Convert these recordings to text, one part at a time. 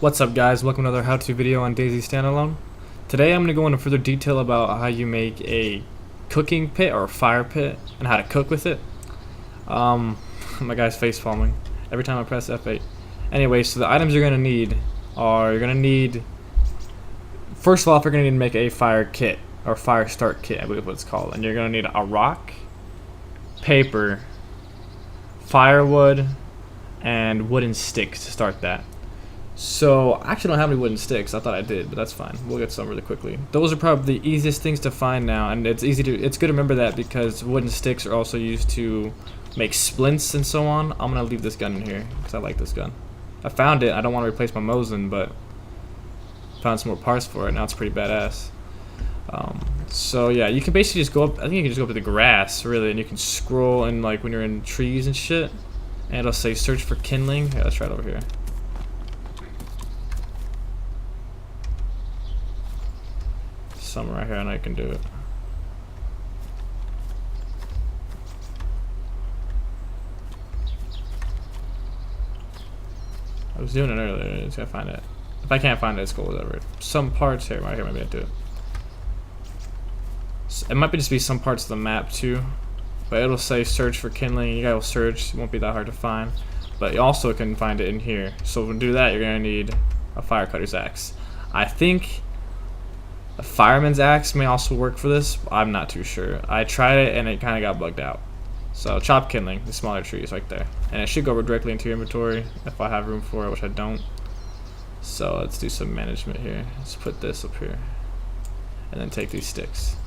What's up guys, welcome to another how-to video on DayZ Standalone. Today I'm going to go into further detail about how you make a cooking pit or a fire pit and how to cook with it. My guy's face palming every time I press F8. Anyway, so the items you're going to need are, first of all, you're going to need to make a fire kit or fire start kit, I believe what it's called. And you're going to need a rock, paper, firewood, and wooden sticks to start that. So I actually don't have any wooden sticks. I thought I did, but that's fine. We'll get some really quickly. Those are probably the easiest things to find now, and it's good to remember that because wooden sticks are also used to make splints and so on. I'm gonna leave this gun in here because I like this gun. I found it. I don't want to replace my Mosin, but found some more parts for it. Now it's pretty badass. So yeah, you can basically just go up. I think you can just go up to the grass really, and you can scroll and like when you're in trees and shit, and it'll say search for kindling. Yeah, let's try it over here. Somewhere right here, and I can do it. I was doing it earlier. I just gotta find it. If I can't find it, it's cool. Whatever. Some parts here, right here, maybe I do it. So it might just be some parts of the map too, but it'll say search for kindling. You guys will search. It won't be that hard to find, but you also can find it in here. So to do that, you're gonna need a fire cutter's axe. I think a fireman's axe may also work for this. I'm not too sure. I tried it and it kind of got bugged out. So chop kindling, the smaller trees right there. And it should go directly into your inventory if I have room for it, which I don't. So let's do some management here. Let's put this up here. And then take these sticks.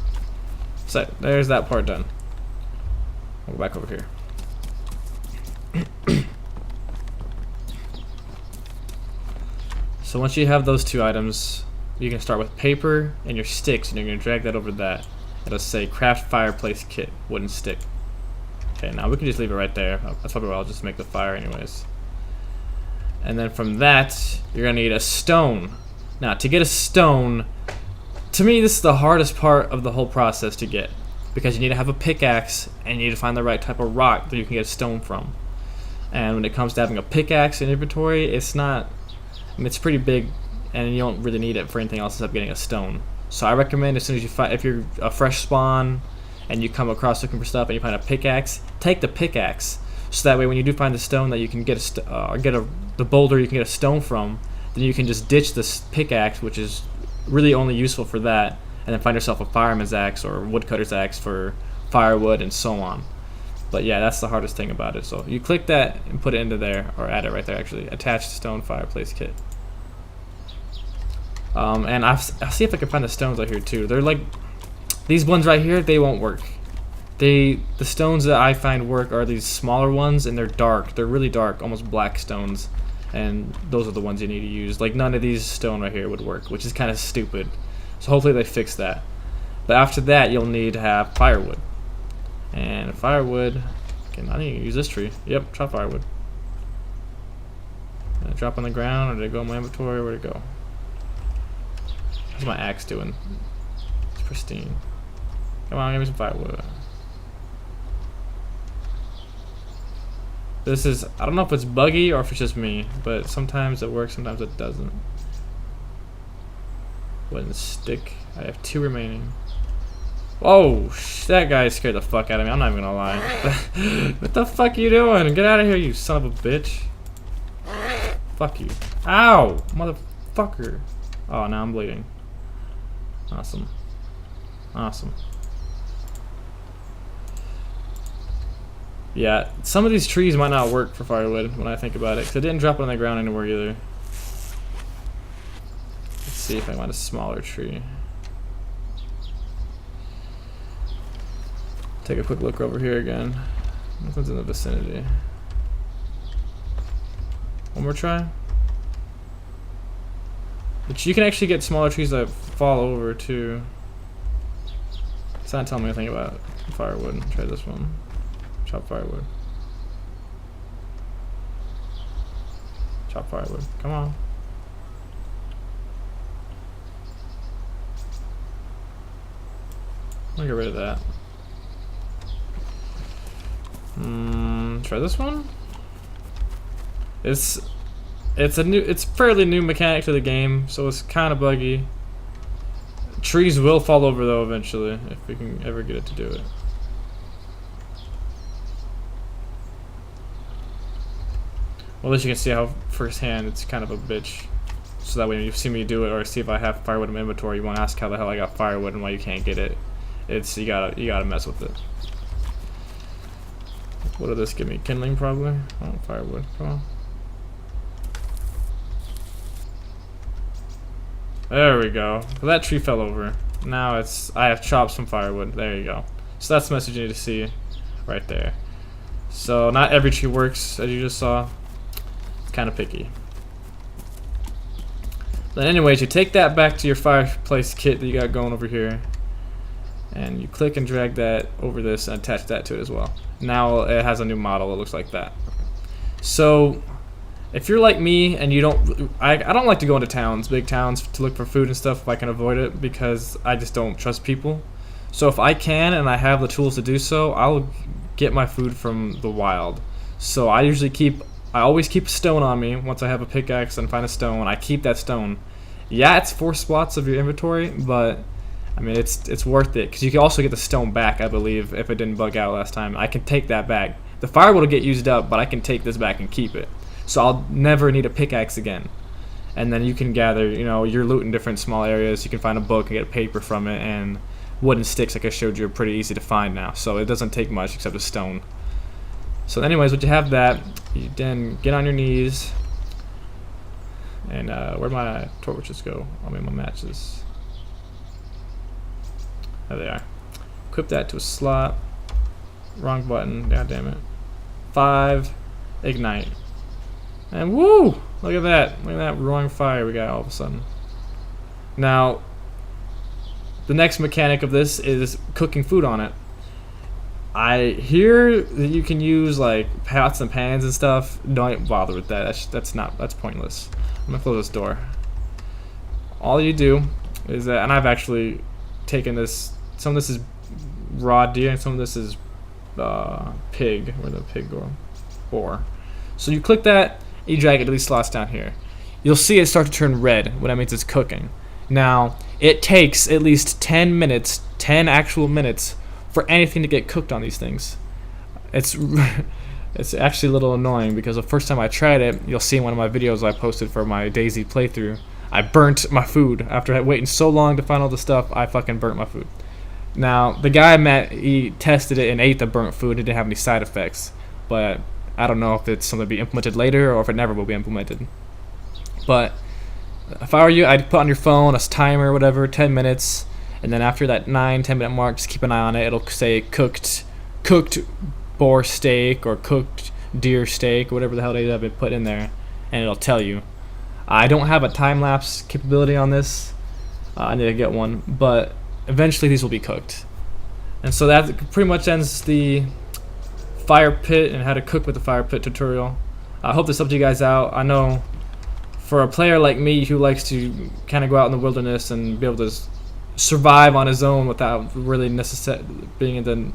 So there's that part done. We'll go back over here. So once you have those two items, you can start with paper and your sticks, and you're going to drag that over that. It'll say craft fireplace kit, wooden stick. Okay, now we can just leave it right there. That's probably where I'll just make the fire anyways. And then from that, you're going to need a stone. Now, to get a stone, to me this is the hardest part of the whole process to get, because you need to have a pickaxe and you need to find the right type of rock that you can get a stone from. And when it comes to having a pickaxe in inventory, it's not, I mean, it's pretty big, and you don't really need it for anything else except getting a stone. So I recommend as soon as you find, if you're a fresh spawn and you come across looking for stuff and you find a pickaxe, take the pickaxe. So that way when you do find the stone that you can get the boulder you can get a stone from, then you can just ditch this pickaxe, which is really only useful for that, and then find yourself a fireman's axe or woodcutter's axe for firewood and so on. But yeah, that's the hardest thing about it. So you click that and put it into there, or add it right there actually. Attach stone fireplace kit. And I'll see if I can find the stones out here too. They're like, these ones right here, they won't work. The stones that I find work are these smaller ones, and they're dark. They're really dark, almost black stones. And those are the ones you need to use. Like none of these stone right here would work, which is kind of stupid. So hopefully they fix that. But after that, you'll need to have firewood. And firewood, okay, I think you can use this tree. Yep, chop firewood. Did it drop on the ground, or did it go in my inventory? Where'd it go? How's my axe doing? It's pristine. Come on, give me some firewood. This is, I don't know if it's buggy or if it's just me, but sometimes it works, sometimes it doesn't. Wooden stick. I have 2 remaining. Oh, that guy scared the fuck out of me. I'm not even gonna lie. What the fuck are you doing? Get out of here, you son of a bitch. Fuck you. Ow, motherfucker. Oh, now I'm bleeding. Awesome. Awesome. Yeah, some of these trees might not work for firewood when I think about it, because it didn't drop it on the ground anywhere either. Let's see if I can find a smaller tree. Take a quick look over here again. Nothing's in the vicinity. One more try. But you can actually get smaller trees that fall over too. It's not telling me anything about firewood. Try this one. Chop firewood. Chop firewood. Come on. I'm gonna get rid of that. Try this one. It's fairly new mechanic to the game, so it's kind of buggy. Trees will fall over though eventually if we can ever get it to do it. Well, at least you can see how firsthand it's kind of a bitch. So that way when you see me do it or see if I have firewood in my inventory, you won't ask how the hell I got firewood and why you can't get it. It's you gotta mess with it. What did this give me? Kindling probably? Oh, firewood. Come on. There we go. Well, that tree fell over. Now I have chopped some firewood. There you go. So that's the message you need to see right there. So not every tree works, as you just saw. It's kind of picky. But anyways, you take that back to your fireplace kit that you got going over here, and you click and drag that over this and attach that to it as well. Now it has a new model. It looks like that. So if you're like me and you don't, I don't like to go into towns, big towns, to look for food and stuff if I can avoid it, because I just don't trust people. So if I can and I have the tools to do so, I'll get my food from the wild. So I always keep a stone on me. Once I have a pickaxe and find a stone, I keep that stone. Yeah, it's 4 spots of your inventory, but I mean it's worth it, because you can also get the stone back, I believe, if it didn't bug out last time. I can take that back. The firewood will get used up, but I can take this back and keep it. So I'll never need a pickaxe again. And then you can gather, your loot in different small areas. You can find a book and get paper from it, and wooden sticks, like I showed you, are pretty easy to find now. So it doesn't take much except a stone. So anyways, once you have that, you then get on your knees. And where'd my torches go? I mean, my matches. There they are. Equip that to a slot. Wrong button. God damn it. 5. Ignite. And woo! Look at that. Look at that roaring fire we got all of a sudden. Now, the next mechanic of this is cooking food on it. I hear that you can use like pots and pans and stuff. Don't bother with that. That's pointless. I'm gonna close this door. All you do is that, and I've actually taken this. Some of this is raw deer, and some of this is pig. Where the pig go? Boar. So you click that, and you drag it to these slots down here. You'll see it start to turn red. What that means is cooking. Now it takes at least 10 minutes, 10 actual minutes, for anything to get cooked on these things. It's actually a little annoying, because the first time I tried it, you'll see in one of my videos I posted for my DayZ playthrough, I burnt my food. After waiting so long to find all the stuff, I fucking burnt my food. Now, the guy I met, he tested it and ate the burnt food. It didn't have any side effects, but I don't know if it's something to be implemented later or if it never will be implemented. But if I were you, I'd put on your phone a timer or whatever, 10 minutes, and then after that 9-10 minute mark, just keep an eye on it. It'll say cooked boar steak or cooked deer steak, or whatever the hell they have been put in there, and it'll tell you. I don't have a time-lapse capability on this. I need to get one, but eventually these will be cooked. And so that pretty much ends the fire pit and how to cook with the fire pit tutorial. I hope this helped you guys out. I know for a player like me who likes to kind of go out in the wilderness and be able to survive on his own without really being in the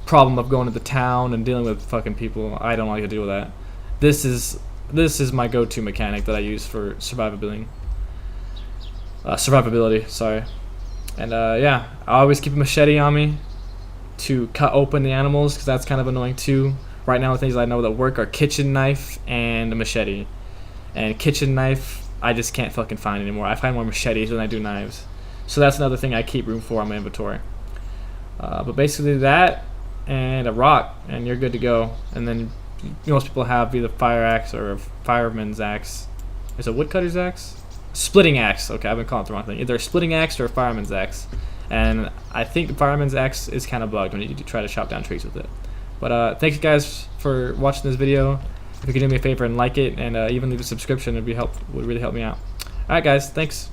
problem of going to the town and dealing with fucking people, I don't like to deal with that. This is my go-to mechanic that I use for survivability. Sorry. And yeah, I always keep a machete on me to cut open the animals, because that's kind of annoying too. Right now, the things I know that work are kitchen knife and a machete. And kitchen knife, I just can't fucking find anymore. I find more machetes than I do knives. So that's another thing I keep room for on my inventory. But basically that and a rock, and you're good to go. And then most people have either fire axe or a fireman's axe. Is it a woodcutter's axe? Splitting axe. Okay, I've been calling it the wrong thing. Either a splitting axe or a fireman's axe. And I think the fireman's axe is kind of bugged when you try to chop down trees with it. But thanks guys for watching this video. If you could do me a favor and like it, and even leave a subscription, would really help me out. Alright guys, thanks.